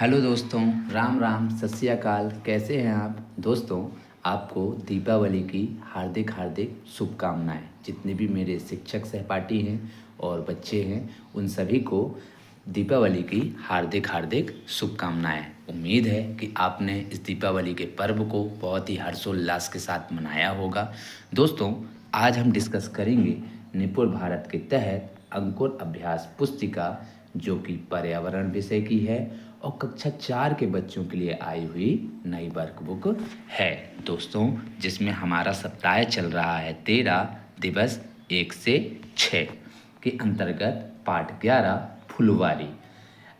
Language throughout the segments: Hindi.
हेलो दोस्तों, राम राम, सत श्री अकाल। कैसे हैं आप दोस्तों? आपको दीपावली की हार्दिक हार्दिक शुभकामनाएं। जितने भी मेरे शिक्षक सहपाठी हैं और बच्चे हैं, उन सभी को दीपावली की हार्दिक हार्दिक शुभकामनाएं। उम्मीद है कि आपने इस दीपावली के पर्व को बहुत ही हर्षोल्लास के साथ मनाया होगा। दोस्तों, आज हम डिस्कस करेंगे निपुण भारत के तहत अंकुर अभ्यास पुस्तिका, जो कि पर्यावरण विषय की है और कक्षा 4 के बच्चों के लिए आई हुई नई वर्कबुक है दोस्तों, जिसमें हमारा सप्ताह चल रहा है 13 दिवस 1 से 6 के अंतर्गत पाठ 11 फुलवारी।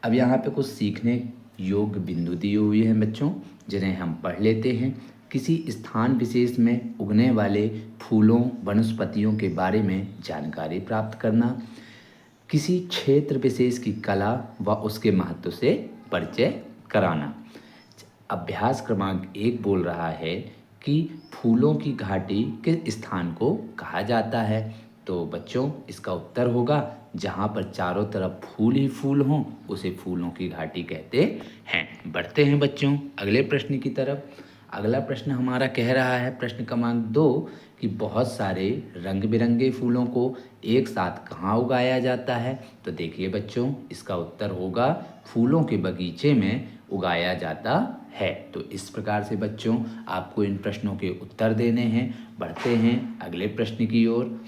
अब यहाँ पे कुछ सीखने योग्य बिंदु दिए हुए हैं बच्चों, जिन्हें हम पढ़ लेते हैं। किसी स्थान विशेष में उगने वाले फूलों वनस्पतियों के बारे में जानकारी प्राप्त करना, किसी क्षेत्र विशेष की कला व उसके महत्व से परिचय कराना। अभ्यास क्रमांक 1 बोल रहा है कि फूलों की घाटी किस स्थान को कहा जाता है। तो बच्चों, इसका उत्तर होगा जहाँ पर चारों तरफ फूल ही फूल हों, उसे फूलों की घाटी कहते हैं। बढ़ते हैं बच्चों अगले प्रश्न की तरफ। अगला प्रश्न हमारा कह रहा है, प्रश्न क्रमांक 2, कि बहुत सारे रंग बिरंगे फूलों को एक साथ कहाँ उगाया जाता है। तो देखिए बच्चों, इसका उत्तर होगा फूलों के बगीचे में उगाया जाता है। तो इस प्रकार से बच्चों आपको इन प्रश्नों के उत्तर देने हैं। बढ़ते हैं अगले प्रश्न की ओर।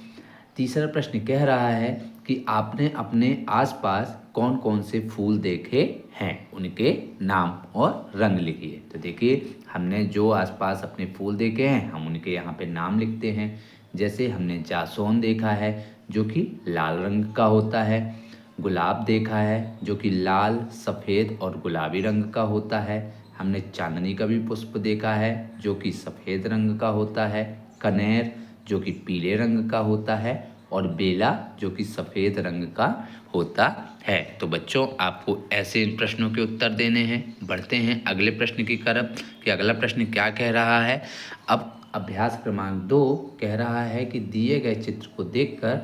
तीसरा प्रश्न कह रहा है कि आपने अपने आसपास कौन कौन से फूल देखे हैं, उनके नाम और रंग लिखिए। तो देखिए, हमने जो आसपास अपने फूल देखे हैं, हम उनके यहाँ पे नाम लिखते हैं। जैसे हमने जासौन देखा है, जो कि लाल रंग का होता है। गुलाब देखा है, जो कि लाल, सफ़ेद और गुलाबी रंग का होता है। हमने चांदनी का भी पुष्प देखा है, जो कि सफ़ेद रंग का होता है। कनेर, जो कि पीले रंग का होता है। और बेला, जो कि सफ़ेद रंग का होता है। तो बच्चों, आपको ऐसे इन प्रश्नों के उत्तर देने हैं। बढ़ते हैं अगले प्रश्न की तरफ कि अगला प्रश्न क्या कह रहा है। अब अभ्यास क्रमांक 2 कह रहा है कि दिए गए चित्र को देखकर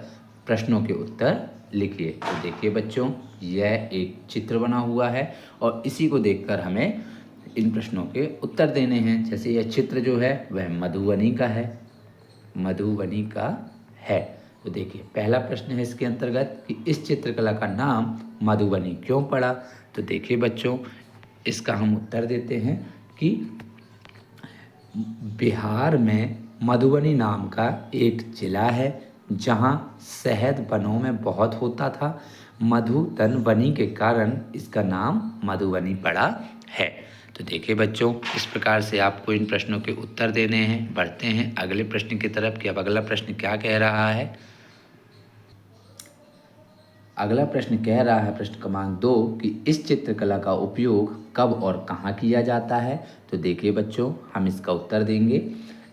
प्रश्नों के उत्तर लिखिए। तो देखिए बच्चों, यह एक चित्र बना हुआ है और इसी को देखकर हमें इन प्रश्नों के उत्तर देने हैं। जैसे यह चित्र जो है वह मधुबनी का है, मधुबनी का है। तो देखिए, पहला प्रश्न है इसके अंतर्गत कि इस चित्रकला का नाम मधुबनी क्यों पड़ा। तो देखिए बच्चों, इसका हम उत्तर देते हैं कि बिहार में मधुबनी नाम का एक जिला है, जहाँ शहद वनों में बहुत होता था। मधुतन वनी के कारण इसका नाम मधुबनी पड़ा है। तो देखिए बच्चों, इस प्रकार से आपको इन प्रश्नों के उत्तर देने हैं। बढ़ते हैं अगले प्रश्न की तरफ कि अब अगला प्रश्न क्या कह रहा है। अगला प्रश्न कह रहा है, प्रश्न क्रमांक 2, कि इस चित्रकला का उपयोग कब और कहाँ किया जाता है। तो देखिए बच्चों, हम इसका उत्तर देंगे।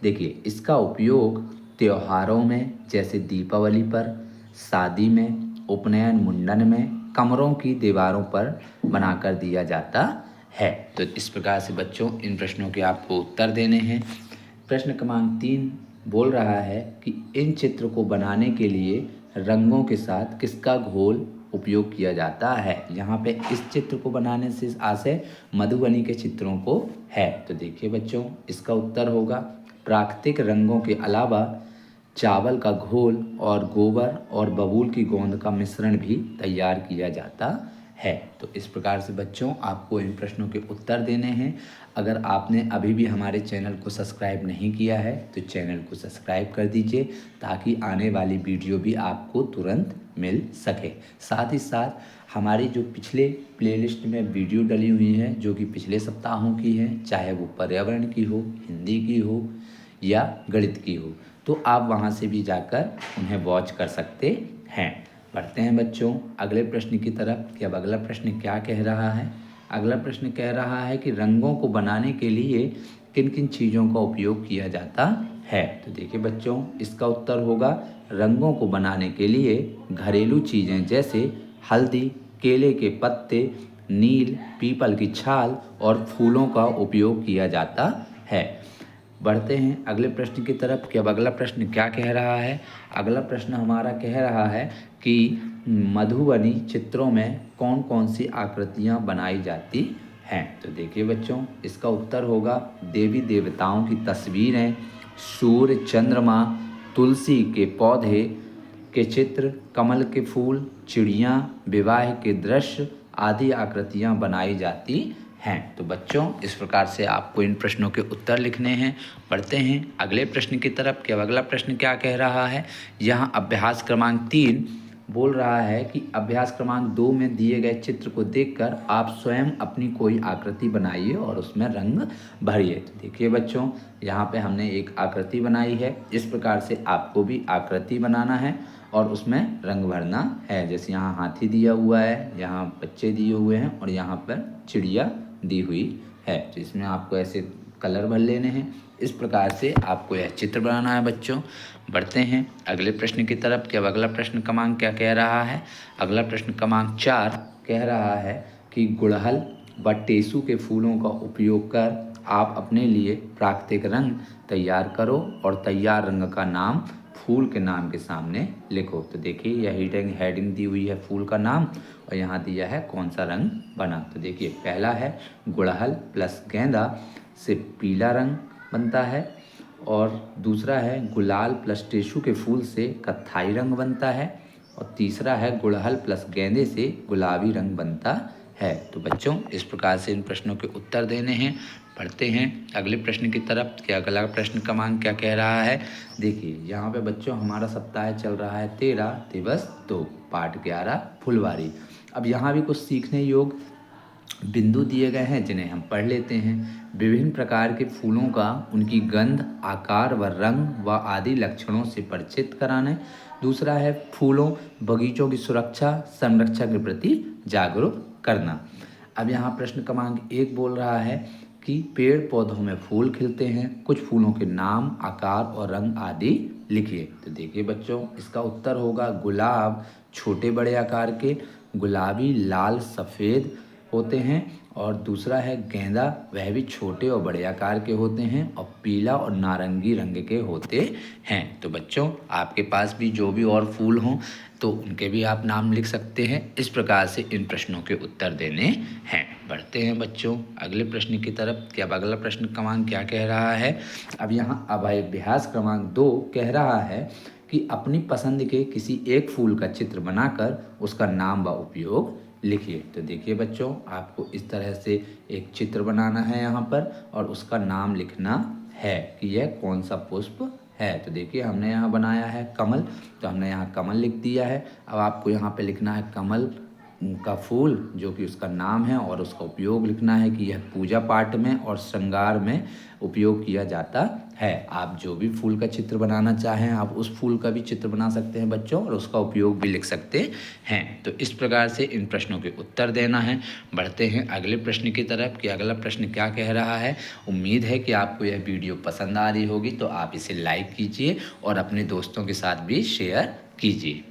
देखिए, इसका उपयोग त्योहारों में, जैसे दीपावली पर, शादी में, उपनयन मुंडन में, कमरों की दीवारों पर बनाकर दिया जाता है। तो इस प्रकार से बच्चों इन प्रश्नों के आपको उत्तर देने हैं। प्रश्न क्रमांक 3 बोल रहा है कि इन चित्र को बनाने के लिए रंगों के साथ किसका घोल उपयोग किया जाता है। यहाँ पे इस चित्र को बनाने से आशय मधुबनी के चित्रों को है। तो देखिए बच्चों, इसका उत्तर होगा प्राकृतिक रंगों के अलावा चावल का घोल और गोबर और बबूल की गोंद का मिश्रण भी तैयार किया जाता है। तो इस प्रकार से बच्चों आपको इन प्रश्नों के उत्तर देने हैं। अगर आपने अभी भी हमारे चैनल को सब्सक्राइब नहीं किया है तो चैनल को सब्सक्राइब कर दीजिए, ताकि आने वाली वीडियो भी आपको तुरंत मिल सके। साथ ही साथ हमारी जो पिछले प्लेलिस्ट में वीडियो डली हुई है, जो कि पिछले सप्ताहों की है, चाहे वो पर्यावरण की हो, हिंदी की हो या गणित की हो, तो आप वहाँ से भी जाकर उन्हें वॉच कर सकते हैं। बढ़ते हैं बच्चों अगले प्रश्न की तरफ कि अब अगला प्रश्न क्या कह रहा है। अगला प्रश्न कह रहा है कि रंगों को बनाने के लिए किन किन चीज़ों का उपयोग किया जाता है। तो देखिए बच्चों, इसका उत्तर होगा रंगों को बनाने के लिए घरेलू चीज़ें जैसे हल्दी, केले के पत्ते, नील, पीपल की छाल और फूलों का उपयोग किया जाता है। बढ़ते हैं अगले प्रश्न की तरफ कि अब अगला प्रश्न क्या कह रहा है। अगला प्रश्न हमारा कह रहा है कि मधुबनी चित्रों में कौन कौन सी आकृतियाँ बनाई जाती हैं। तो देखिए बच्चों, इसका उत्तर होगा देवी देवताओं की तस्वीरें, सूर्य, चंद्रमा, तुलसी के पौधे के चित्र, कमल के फूल, चिड़ियाँ, विवाह के दृश्य आदि आकृतियाँ बनाई जाती हैं। तो बच्चों, इस प्रकार से आपको इन प्रश्नों के उत्तर लिखने हैं। बढ़ते हैं अगले प्रश्न की तरफ कि अब अगला प्रश्न क्या कह रहा है। यहाँ अभ्यास क्रमांक 3 बोल रहा है कि अभ्यास क्रमांक 2 में दिए गए चित्र को देखकर आप स्वयं अपनी कोई आकृति बनाइए और उसमें रंग भरिए। तो देखिए बच्चों, यहाँ पे हमने एक आकृति बनाई है। इस प्रकार से आपको भी आकृति बनाना है और उसमें रंग भरना है। जैसे यहाँ हाथी दिया हुआ है, यहाँ बच्चे दिए हुए हैं और यहाँ पर चिड़िया दी हुई है। तो इसमें आपको ऐसे कलर भर लेने हैं। इस प्रकार से आपको यह चित्र बनाना है बच्चों। बढ़ते हैं अगले प्रश्न की तरफ कि अब अगला प्रश्न क्रमांक क्या कह रहा है। अगला प्रश्न क्रमांक 4 कह रहा है कि गुड़हल व टेसू के फूलों का उपयोग कर आप अपने लिए प्राकृतिक रंग तैयार करो और तैयार रंग का नाम फूल के नाम के सामने लिखो। तो देखिए यह हेडिंग दी हुई है फूल का नाम और यहाँ दिया है कौन सा रंग बना। तो देखिए पहला है गुड़हल प्लस गेंदा से पीला रंग बनता है और दूसरा है गुलाल प्लस टेसू के फूल से कत्थाई रंग बनता है और तीसरा है गुड़हल प्लस गेंदे से गुलाबी रंग बनता है। तो बच्चों, इस प्रकार से इन प्रश्नों के उत्तर देने हैं। पढ़ते हैं अगले प्रश्न की तरफ कि अगला प्रश्न क्रमांक क्या कह रहा है। देखिए यहाँ पे बच्चों हमारा सप्ताह चल रहा है 13 दिवस 2 पाठ 11 फुलवारी। अब यहाँ भी कुछ सीखने योग बिंदु दिए गए हैं जिन्हें हम पढ़ लेते हैं। विभिन्न प्रकार के फूलों का उनकी गंध, आकार व रंग व आदि लक्षणों से परिचित कराना। दूसरा है फूलों बगीचों की सुरक्षा संरक्षण के प्रति जागरूक करना। अब यहाँ प्रश्न क्रमांक 1 बोल रहा है कि पेड़ पौधों में फूल खिलते हैं, कुछ फूलों के नाम, आकार और रंग आदि लिखिए। तो देखिए बच्चों, इसका उत्तर होगा गुलाब छोटे बड़े आकार के, गुलाबी लाल सफ़ेद होते हैं और दूसरा है गेंदा, वह भी छोटे और बड़े आकार के होते हैं और पीला और नारंगी रंग के होते हैं। तो बच्चों, आपके पास भी जो भी और फूल हों तो उनके भी आप नाम लिख सकते हैं। इस प्रकार से इन प्रश्नों के उत्तर देने हैं। बढ़ते हैं बच्चों अगले प्रश्न की तरफ कि अब अगला प्रश्न क्रमांक क्या कह रहा है। अब यहाँ अभ्यास क्रमांक 2 कह रहा है कि अपनी पसंद के किसी एक फूल का चित्र बनाकर उसका नाम व उपयोग लिखिए। तो देखिए बच्चों, आपको इस तरह से एक चित्र बनाना है यहाँ पर और उसका नाम लिखना है कि यह कौन सा पुष्प है। तो देखिए हमने यहाँ बनाया है कमल, तो हमने यहाँ कमल लिख दिया है। अब आपको यहाँ पे लिखना है कमल का फूल जो कि उसका नाम है और उसका उपयोग लिखना है कि यह पूजा पाठ में और श्रृंगार में उपयोग किया जाता है। आप जो भी फूल का चित्र बनाना चाहें आप उस फूल का भी चित्र बना सकते हैं बच्चों और उसका उपयोग भी लिख सकते हैं। तो इस प्रकार से इन प्रश्नों के उत्तर देना है। बढ़ते हैं अगले प्रश्न की तरफ कि अगला प्रश्न क्या कह रहा है। उम्मीद है कि आपको यह वीडियो पसंद आ रही होगी, तो आप इसे लाइक कीजिए और अपने दोस्तों के साथ भी शेयर कीजिए।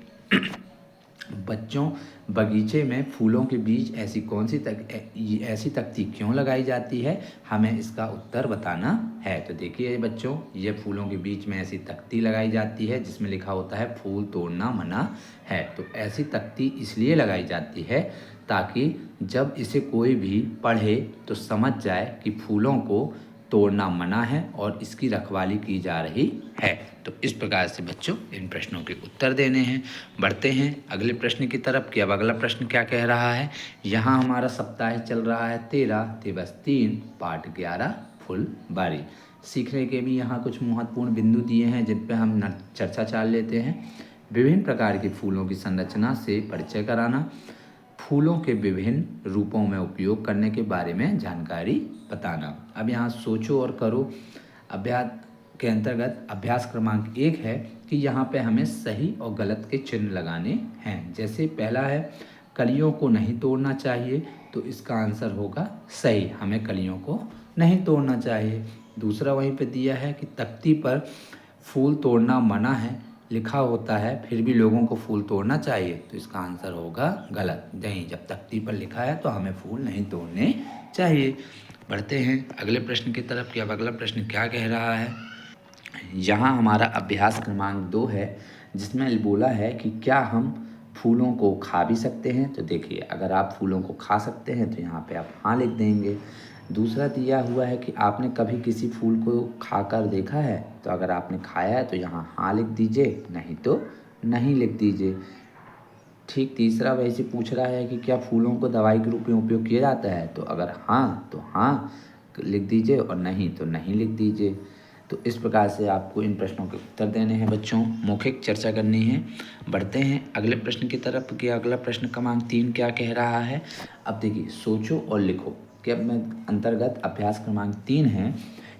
बच्चों, बगीचे में फूलों के बीच ऐसी तख्ती क्यों लगाई जाती है, हमें इसका उत्तर बताना है। तो देखिए बच्चों, ये फूलों के बीच में ऐसी तख्ती लगाई जाती है जिसमें लिखा होता है फूल तोड़ना मना है। तो ऐसी तख्ती इसलिए लगाई जाती है ताकि जब इसे कोई भी पढ़े तो समझ जाए कि फूलों को तोड़ना मना है और इसकी रखवाली की जा रही है। तो इस प्रकार से बच्चों इन प्रश्नों के उत्तर देने हैं। बढ़ते हैं अगले प्रश्न की तरफ कि अब अगला प्रश्न क्या कह रहा है। यहाँ हमारा सप्ताह चल रहा है 13 दिवस 3 पाठ 11 फुलवारी। सीखने के भी यहाँ कुछ महत्वपूर्ण बिंदु दिए हैं जिन पर हम चर्चा चाल लेते हैं। विभिन्न प्रकार के फूलों की संरचना से परिचय कराना, फूलों के विभिन्न रूपों में उपयोग करने के बारे में जानकारी बताना। अब यहाँ सोचो और करो अभ्यास के अंतर्गत अभ्यास क्रमांक 1 है कि यहाँ पे हमें सही और गलत के चिन्ह लगाने हैं। जैसे पहला है कलियों को नहीं तोड़ना चाहिए, तो इसका आंसर होगा सही, हमें कलियों को नहीं तोड़ना चाहिए। दूसरा वहीं पे दिया है कि तख्ती पर फूल तोड़ना मना है लिखा होता है, फिर भी लोगों को फूल तोड़ना चाहिए, तो इसका आंसर होगा गलत। नहीं, जब तख्ती पर लिखा है तो हमें फूल नहीं तोड़ने चाहिए। बढ़ते हैं अगले प्रश्न की तरफ कि अब अगला प्रश्न क्या कह रहा है। यहाँ हमारा अभ्यास क्रमांक 2 है जिसमें बोला है कि क्या हम फूलों को खा भी सकते हैं? तो देखिए, अगर आप फूलों को खा सकते हैं तो यहाँ पे आप हाँ लिख देंगे। दूसरा दिया हुआ है कि आपने कभी किसी फूल को खाकर देखा है? तो अगर आपने खाया है तो यहाँ हाँ लिख दीजिए, नहीं तो नहीं लिख दीजिए। ठीक तीसरा वैसे पूछ रहा है कि क्या फूलों को दवाई के रूप में उपयोग किया जाता है? तो अगर हाँ तो हाँ लिख दीजिए और नहीं तो नहीं लिख दीजिए। तो इस प्रकार से आपको इन प्रश्नों के उत्तर देने हैं बच्चों, मौखिक चर्चा करनी है। बढ़ते हैं अगले प्रश्न की तरफ कि अगला प्रश्न क्रमांक 3 क्या कह रहा है। अब देखिए, सोचो और लिखो कि अब मैं अंतर्गत अभ्यास क्रमांक 3 है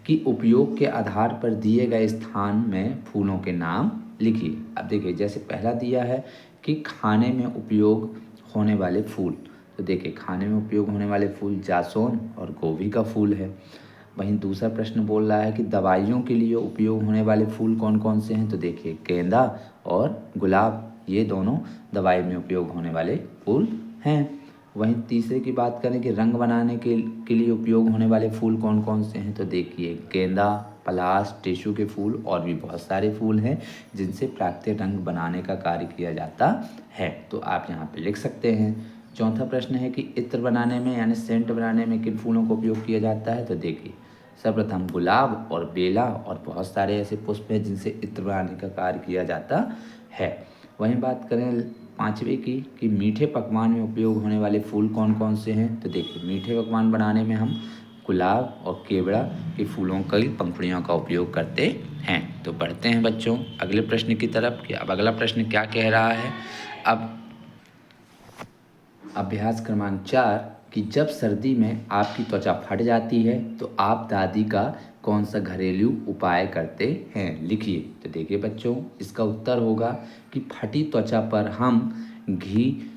कि उपयोग के आधार पर दिए गए स्थान में फूलों के नाम लिखिए। अब देखिए, जैसे पहला दिया है कि खाने में उपयोग होने वाले फूल। तो देखिए, खाने में उपयोग होने वाले फूल जासौन और गोभी का फूल है। वहीं दूसरा प्रश्न बोल रहा है कि दवाइयों के लिए उपयोग होने वाले फूल कौन कौन से हैं? तो देखिए, गेंदा और गुलाब, ये दोनों दवाई में उपयोग होने वाले फूल हैं। वहीं तीसरे की बात करें कि रंग बनाने के लिए उपयोग होने वाले फूल कौन कौन से हैं? तो देखिए, गेंदा, पलाश, टिश्यू के फूल और भी बहुत सारे फूल हैं जिनसे प्राकृतिक रंग बनाने का कार्य किया जाता है। तो आप यहाँ पे लिख सकते हैं। चौथा प्रश्न है कि इत्र बनाने में यानी सेंट बनाने में किन फूलों का उपयोग किया जाता है? तो देखिए, सर्वप्रथम गुलाब और बेला और बहुत सारे ऐसे पुष्प हैं जिनसे इत्र बनाने का कार्य किया जाता है। वहीं बात करें पाँचवें की कि मीठे पकवान में उपयोग होने वाले फूल कौन कौन से हैं? तो देखिए, मीठे पकवान बनाने में हम गुलाब और केवड़ा के फूलों की पंखुड़ियों का उपयोग करते हैं। तो बढ़ते हैं बच्चों अगले प्रश्न की तरफ कि अब अगला प्रश्न क्या कह रहा है। अब अभ्यास क्रमांक 4 कि जब सर्दी में आपकी त्वचा फट जाती है तो आप दादी का कौन सा घरेलू उपाय करते हैं? लिखिए। तो देखिए बच्चों, इसका उत्तर होगा कि फटी त्वचा पर हम घी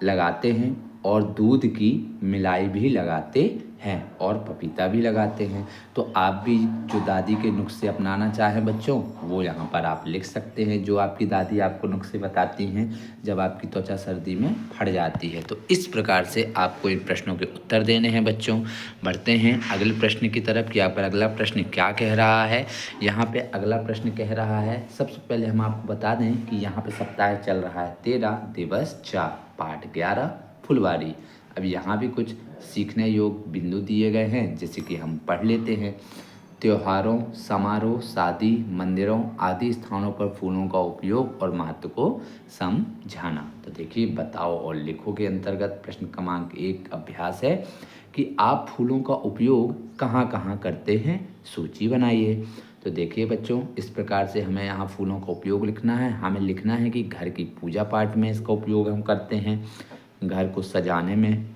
लगाते हैं और दूध की मिलाई भी लगाते हैं और पपीता भी लगाते हैं। तो आप भी जो दादी के नुस्खे अपनाना चाहें बच्चों, वो यहाँ पर आप लिख सकते हैं जो आपकी दादी आपको नुस्खे बताती हैं जब आपकी त्वचा सर्दी में फट जाती है। तो इस प्रकार से आपको इन प्रश्नों के उत्तर देने हैं बच्चों। बढ़ते हैं अगले प्रश्न की तरफ कि यहाँ पर अगला प्रश्न क्या कह रहा है। यहाँ पे अगला प्रश्न कह रहा है, सबसे पहले हम आपको बता दें कि यहाँ पे सप्ताह चल रहा है 13 दिवस 4 पाठ 11 फुलवारी। अब यहाँ भी कुछ सीखने योग्य बिंदु दिए गए हैं, जैसे कि हम पढ़ लेते हैं। त्योहारों, समारोह, शादी, मंदिरों आदि स्थानों पर फूलों का उपयोग और महत्व को समझाना। तो देखिए, बताओ और लिखो के अंतर्गत प्रश्न क्रमांक 1 अभ्यास है कि आप फूलों का उपयोग कहाँ कहाँ करते हैं, सूची बनाइए। तो देखिए बच्चों, इस प्रकार से हमें यहाँ फूलों का उपयोग लिखना है। हमें लिखना है कि घर की पूजा पाठ में इसका उपयोग हम करते हैं, घर को सजाने में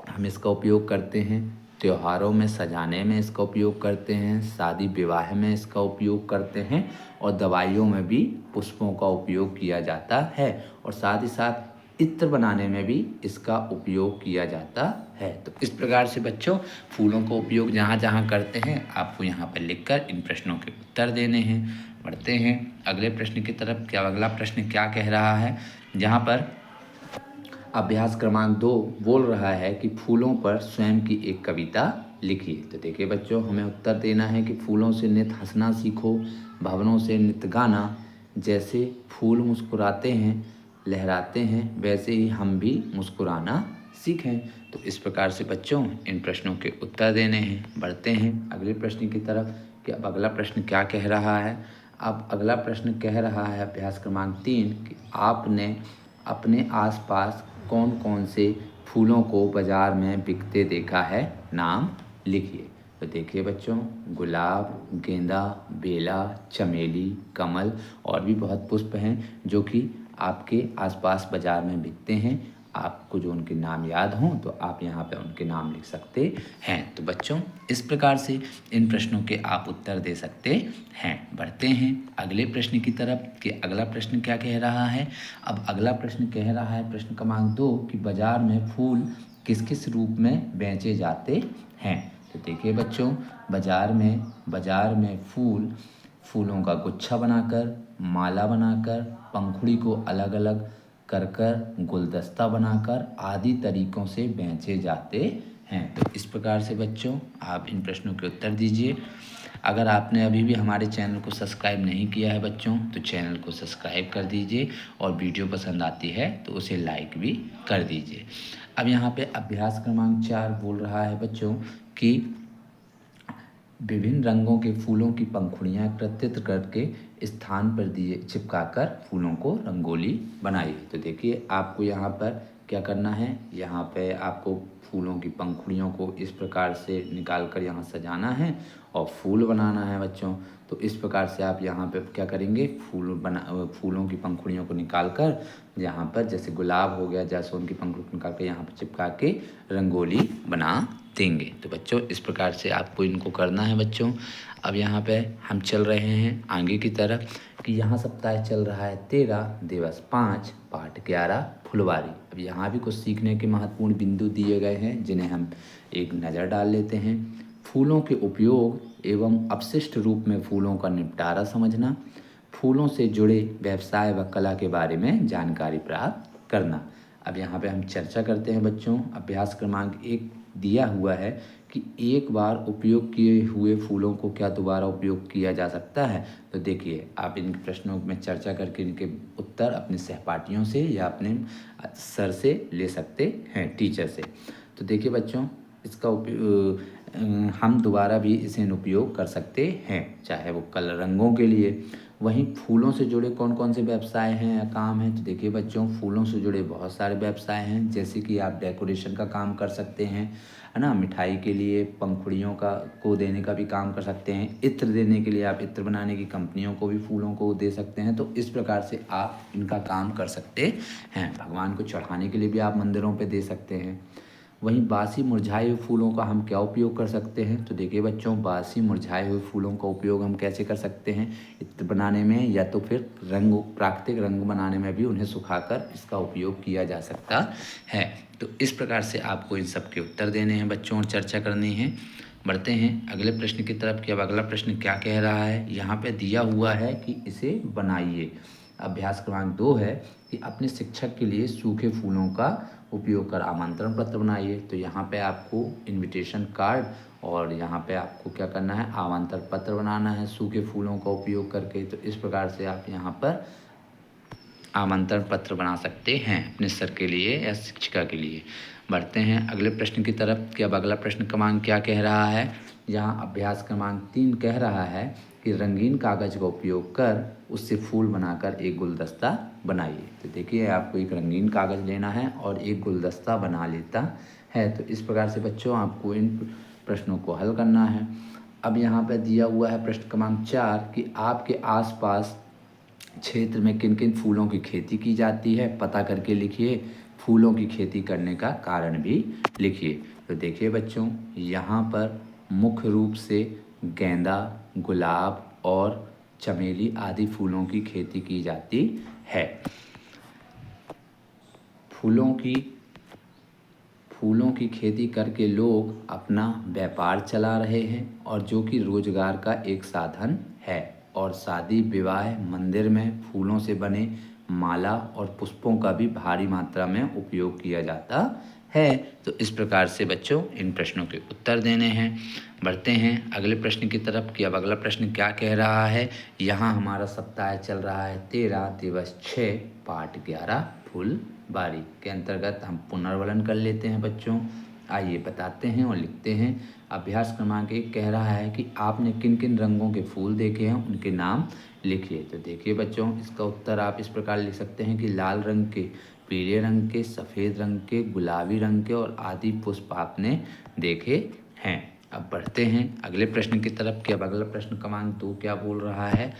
हम इसका उपयोग करते हैं, त्योहारों में सजाने में इसका उपयोग करते हैं, शादी विवाह में इसका उपयोग करते हैं और दवाइयों में भी पुष्पों का उपयोग किया जाता है और साथ ही साथ इत्र बनाने में भी इसका उपयोग किया जाता है। तो इस प्रकार से बच्चों, फूलों का उपयोग जहाँ जहाँ करते हैं आपको यहाँ पर लिखकर इन प्रश्नों के उत्तर देने हैं। बढ़ते हैं अगले प्रश्न की तरफ। क्या अगला प्रश्न क्या कह रहा है, जहाँ पर अभ्यास क्रमांक 2 बोल रहा है कि फूलों पर स्वयं की एक कविता लिखिए। तो देखिए बच्चों, हमें उत्तर देना है कि फूलों से नित हंसना सीखो, भवनों से नित गाना, जैसे फूल मुस्कुराते हैं लहराते हैं वैसे ही हम भी मुस्कुराना सीखें। तो इस प्रकार से बच्चों इन प्रश्नों के उत्तर देने हैं। बढ़ते हैं अगले प्रश्न की तरफ कि अब अगला प्रश्न क्या कह रहा है। अब अगला प्रश्न कह रहा है अभ्यास क्रमांक 3 कि आपने अपने आसपास कौन कौन से फूलों को बाज़ार में बिकते देखा है, नाम लिखिए। तो देखिए बच्चों, गुलाब, गेंदा, बेला, चमेली, कमल और भी बहुत पुष्प हैं जो कि आपके आसपास बाज़ार में बिकते हैं। आपको जो उनके नाम याद हों तो आप यहाँ पे उनके नाम लिख सकते हैं। तो बच्चों, इस प्रकार से इन प्रश्नों के आप उत्तर दे सकते हैं। बढ़ते हैं अगले प्रश्न की तरफ कि अगला प्रश्न क्या कह रहा है। अब अगला प्रश्न कह रहा है प्रश्न क्रमांक 2 कि बाज़ार में फूल किस किस रूप में बेचे जाते हैं। तो देखिए बच्चों, बाज़ार में फूलों का गुच्छा बनाकर, माला बनाकर, पंखुड़ी को अलग अलग कर गुलदस्ता बनाकर आदि तरीकों से बेचे जाते हैं। तो इस प्रकार से बच्चों आप इन प्रश्नों के उत्तर दीजिए। अगर आपने अभी भी हमारे चैनल को सब्सक्राइब नहीं किया है बच्चों, तो चैनल को सब्सक्राइब कर दीजिए और वीडियो पसंद आती है तो उसे लाइक भी कर दीजिए। अब यहाँ पे अभ्यास क्रमांक 4 बोल रहा है बच्चों कि विभिन्न रंगों के फूलों की पंखुड़ियाँ एकत्रित करके स्थान पर दिए चिपकाकर फूलों को रंगोली बनाइए। तो देखिए आपको यहाँ पर क्या करना है, यहाँ पे आपको फूलों की पंखुड़ियों को इस प्रकार से निकाल कर यहाँ सजाना है और फूल बनाना है बच्चों। तो इस प्रकार से आप यहाँ पे क्या करेंगे, फूलों की पंखुड़ियों को निकाल कर यहाँ पर जैसे गुलाब हो गया, जैसोन की पंखुड़ी निकाल कर यहाँ पर चिपका के रंगोली बना देंगे। तो बच्चों इस प्रकार से आपको इनको करना है बच्चों। अब यहाँ पे हम चल रहे हैं आगे की तरफ कि यहाँ सप्ताह चल रहा है 13, दिवस 5, पाठ 11 फुलवारी। अब यहाँ भी कुछ सीखने के महत्वपूर्ण बिंदु दिए गए हैं जिन्हें हम एक नज़र डाल लेते हैं। फूलों के उपयोग एवं अपशिष्ट रूप में फूलों का निपटारा समझना, फूलों से जुड़े व्यवसाय व कला के बारे में जानकारी प्राप्त करना। अब यहाँ पे हम चर्चा करते हैं बच्चों। अभ्यास क्रमांक 1 दिया हुआ है कि एक बार उपयोग किए हुए फूलों को क्या दोबारा उपयोग किया जा सकता है। तो देखिए आप इन प्रश्नों में चर्चा करके इनके उत्तर अपने सहपाठियों से या अपने सर से ले सकते हैं, टीचर से। तो देखिए बच्चों इसका उपयोग हम दोबारा भी इसे उपयोग कर सकते हैं, चाहे वो कलर रंगों के लिए। वहीं फूलों से जुड़े कौन कौन से व्यवसाय हैं या काम हैं, तो देखिए बच्चों फूलों से जुड़े बहुत सारे व्यवसाय हैं, जैसे कि आप डेकोरेशन का काम कर सकते हैं, है ना, मिठाई के लिए पंखुड़ियों को देने का भी काम कर सकते हैं, इत्र देने के लिए आप इत्र बनाने की कंपनियों को भी फूलों को दे सकते हैं। तो इस प्रकार से आप इनका काम कर सकते हैं। भगवान को चढ़ाने के लिए भी आप मंदिरों पर दे सकते हैं। वहीं बासी मुरझाए हुए फूलों का हम क्या उपयोग कर सकते हैं, तो देखिए बच्चों बासी मुरझाए हुए फूलों का उपयोग हम कैसे कर सकते हैं, इत्र बनाने में या तो फिर प्राकृतिक रंग बनाने में भी उन्हें सुखाकर इसका उपयोग किया जा सकता है। तो इस प्रकार से आपको इन सब के उत्तर देने हैं बच्चों और चर्चा करनी है। बढ़ते हैं अगले प्रश्न की तरफ कि अब अगला प्रश्न क्या कह रहा है। यहाँ पे दिया हुआ है कि इसे बनाइए। अभ्यास क्रमांक 2 है कि अपने शिक्षक के लिए सूखे फूलों का उपयोग कर आमंत्रण पत्र बनाइए। तो यहाँ पे आपको इनविटेशन कार्ड और यहाँ पे आपको क्या करना है, आमंत्रण पत्र बनाना है सूखे फूलों का उपयोग करके। तो इस प्रकार से आप यहाँ पर आमंत्रण पत्र बना सकते हैं अपने सर के लिए या शिक्षिका के लिए। बढ़ते हैं अगले प्रश्न की तरफ कि अब अगला प्रश्न क्रमांक क्या कह रहा है। यहाँ अभ्यास क्रमांक 3 कह रहा है कि रंगीन कागज का उपयोग कर उससे फूल बनाकर एक गुलदस्ता बनाइए। तो देखिए आपको एक रंगीन कागज लेना है और एक गुलदस्ता बना लेता है। तो इस प्रकार से बच्चों आपको इन प्रश्नों को हल करना है। अब यहाँ पर दिया हुआ है प्रश्न क्रमांक 4 कि आपके आसपास क्षेत्र में किन किन फूलों की खेती की जाती है, पता करके लिखिए। फूलों की खेती करने का कारण भी लिखिए। तो देखिए बच्चों यहाँ पर मुख्य रूप से गेंदा, गुलाब और चमेली आदि फूलों की खेती की जाती है। फूलों की खेती करके लोग अपना व्यापार चला रहे हैं और जो कि रोजगार का एक साधन है। और शादी विवाह मंदिर में फूलों से बने माला और पुष्पों का भी भारी मात्रा में उपयोग किया जाता है। तो इस प्रकार से बच्चों इन प्रश्नों के उत्तर देने हैं। बढ़ते हैं अगले प्रश्न की तरफ कि अब अगला प्रश्न क्या कह रहा है। यहाँ हमारा सप्ताह चल रहा है 13, दिवस 6, पाठ 11 फुलवारी के अंतर्गत हम पुनर्वलन कर लेते हैं बच्चों। आइए बताते हैं और लिखते हैं। अभ्यास क्रमांक 1 कह रहा है कि आपने किन किन रंगों के फूल देखे हैं, उनके नाम लिखिए। तो देखिए बच्चों इसका उत्तर आप इस प्रकार लिख सकते हैं कि लाल रंग के, पीले रंग के, सफ़ेद रंग के, गुलाबी रंग के और आदि पुष्प आपने देखे हैं। अब बढ़ते हैं अगले प्रश्न की तरफ कि अब अगला प्रश्न क्रमांक 2 क्या बोल रहा है।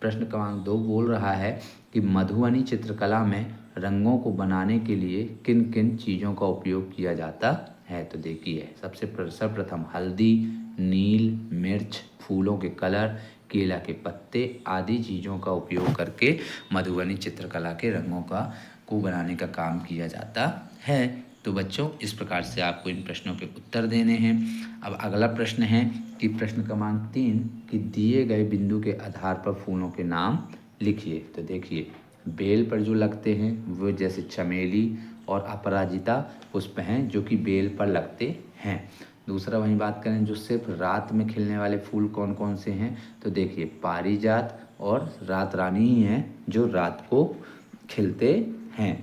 प्रश्न क्रमांक 2 बोल रहा है कि मधुबनी चित्रकला में रंगों को बनाने के लिए किन किन चीज़ों का उपयोग किया जाता है। तो देखिए सर्वप्रथम हल्दी, नील मिर्च, फूलों के कलर, केला के पत्ते आदि चीज़ों का उपयोग करके मधुबनी चित्रकला के रंगों को बनाने का काम किया जाता है। तो बच्चों इस प्रकार से आपको इन प्रश्नों के उत्तर देने हैं। अब अगला प्रश्न है कि प्रश्न क्रमांक 3 कि दिए गए बिंदु के आधार पर फूलों के नाम लिखिए। तो देखिए बेल पर जो लगते हैं वो जैसे चमेली और अपराजिता पुष्प हैं जो कि बेल पर लगते हैं। दूसरा वहीं बात करें जो सिर्फ रात में खिलने वाले फूल कौन कौन से हैं, तो देखिए पारिजात और रात रानी ही हैं जो रात को खिलते हैं।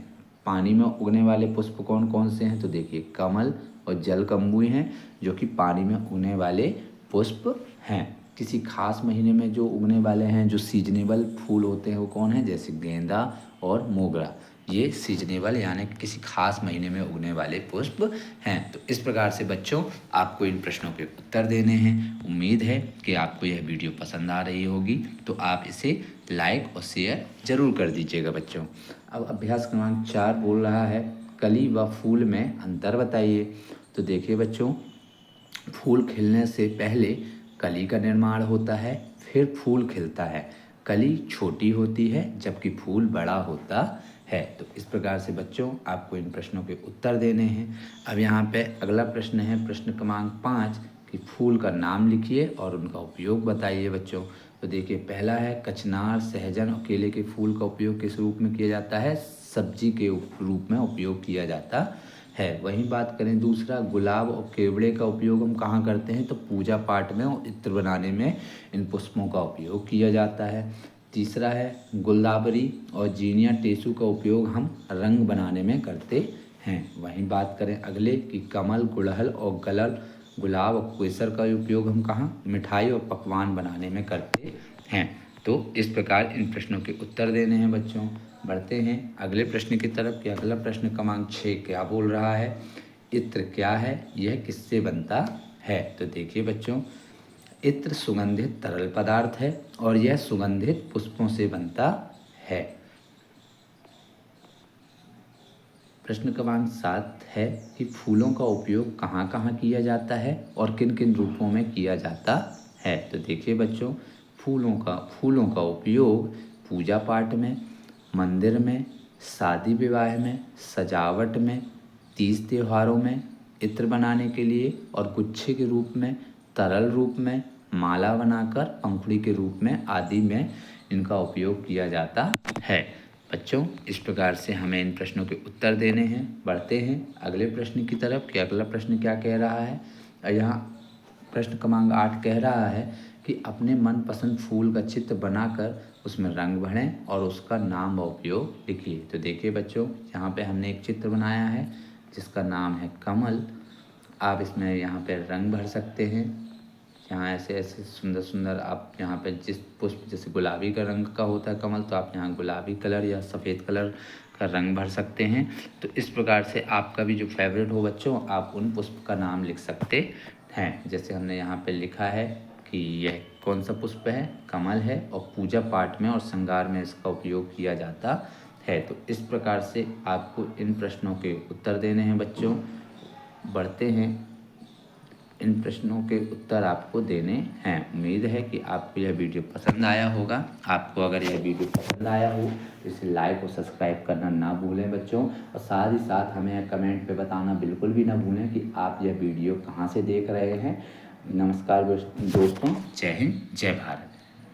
पानी में उगने वाले पुष्प कौन कौन से हैं, तो देखिए कमल और जलकंबुई हैं जो कि पानी में उगने वाले पुष्प हैं। किसी खास महीने में जो उगने वाले हैं, जो सीजनेबल फूल होते हैं, वो कौन है, जैसे गेंदा और मोगरा, ये सीजनेबल यानी किसी खास महीने में उगने वाले पुष्प हैं। तो इस प्रकार से बच्चों आपको इन प्रश्नों के उत्तर देने हैं। उम्मीद है कि आपको यह वीडियो पसंद आ रही होगी, तो आप इसे लाइक और शेयर ज़रूर कर दीजिएगा बच्चों। अब अभ्यास क्रमांक 4 बोल रहा है कली व फूल में अंतर बताइए। तो देखिए बच्चों, फूल खिलने से पहले कली का निर्माण होता है, फिर फूल खिलता है। कली छोटी होती है जबकि फूल बड़ा होता है। तो इस प्रकार से बच्चों आपको इन प्रश्नों के उत्तर देने हैं। अब यहाँ पे अगला प्रश्न है प्रश्न क्रमांक 5 कि फूल का नाम लिखिए और उनका उपयोग बताइए बच्चों। तो देखिए पहला है कचनार, सहजन और केले के फूल का उपयोग किस रूप में किया जाता है, सब्जी के रूप में उपयोग किया जाता है। वहीं बात करें दूसरा, गुलाब और केवड़े का उपयोग हम कहाँ करते हैं, तो पूजा पाठ में और इत्र बनाने में इन पुष्पों का उपयोग किया जाता है। तीसरा है गुलदावरी और जीनिया टेसू का उपयोग हम रंग बनाने में करते हैं। वहीं बात करें अगले कि कमल, गुड़हल और गलल, गुलाब और केसर का उपयोग हम कहाँ, मिठाई और पकवान बनाने में करते हैं। तो इस प्रकार इन प्रश्नों के उत्तर देने हैं बच्चों। बढ़ते हैं अगले प्रश्न की तरफ कि अगला प्रश्न क्रमांक 6 क्या बोल रहा है, इत्र क्या है, यह किससे बनता है। तो देखिए बच्चों, इत्र सुगंधित तरल पदार्थ है और यह सुगंधित पुष्पों से बनता है। प्रश्न क्रमांक 7 है कि फूलों का उपयोग कहाँ कहाँ किया जाता है और किन किन रूपों में किया जाता है। तो देखिए बच्चों, फूलों का उपयोग पूजा पाठ में, मंदिर में, शादी विवाह में, सजावट में, तीज त्योहारों में, इत्र बनाने के लिए और गुच्छे के रूप में, तरल रूप में, माला बनाकर पंखुड़ी के रूप में आदि में इनका उपयोग किया जाता है। बच्चों इस प्रकार से हमें इन प्रश्नों के उत्तर देने हैं। बढ़ते हैं अगले प्रश्न की तरफ कि अगला प्रश्न क्या कह रहा है। यहाँ प्रश्न क्रमांक 8 कह रहा है कि अपने मनपसंद फूल का चित्र बनाकर उसमें रंग भरें और उसका नाम व उपयोग लिखिए। तो देखिए बच्चों, यहाँ पे हमने एक चित्र बनाया है जिसका नाम है कमल। आप इसमें यहाँ पे रंग भर सकते हैं। यहाँ ऐसे ऐसे सुंदर सुंदर आप यहाँ पे जिस पुष्प, जैसे गुलाबी का रंग का होता है कमल, तो आप यहाँ गुलाबी कलर या सफ़ेद कलर का रंग भर सकते हैं। तो इस प्रकार से आपका भी जो फेवरेट हो बच्चों, आप उन पुष्प का नाम लिख सकते हैं। जैसे हमने यहाँ पे लिखा है कि यह कौन सा पुष्प है, कमल है और पूजा पाठ में और श्रृंगार में इसका उपयोग किया जाता है। तो इस प्रकार से आपको इन प्रश्नों के उत्तर देने हैं बच्चों। बढ़ते हैं, इन प्रश्नों के उत्तर आपको देने हैं। उम्मीद है कि आपको यह वीडियो पसंद आया होगा। आपको अगर यह वीडियो पसंद आया हो तो इसे लाइक और सब्सक्राइब करना ना भूलें बच्चों, और साथ ही साथ हमें कमेंट पे बताना बिल्कुल भी ना भूलें कि आप यह वीडियो कहाँ से देख रहे हैं। नमस्कार दोस्तों, जय हिंद, जय भारत।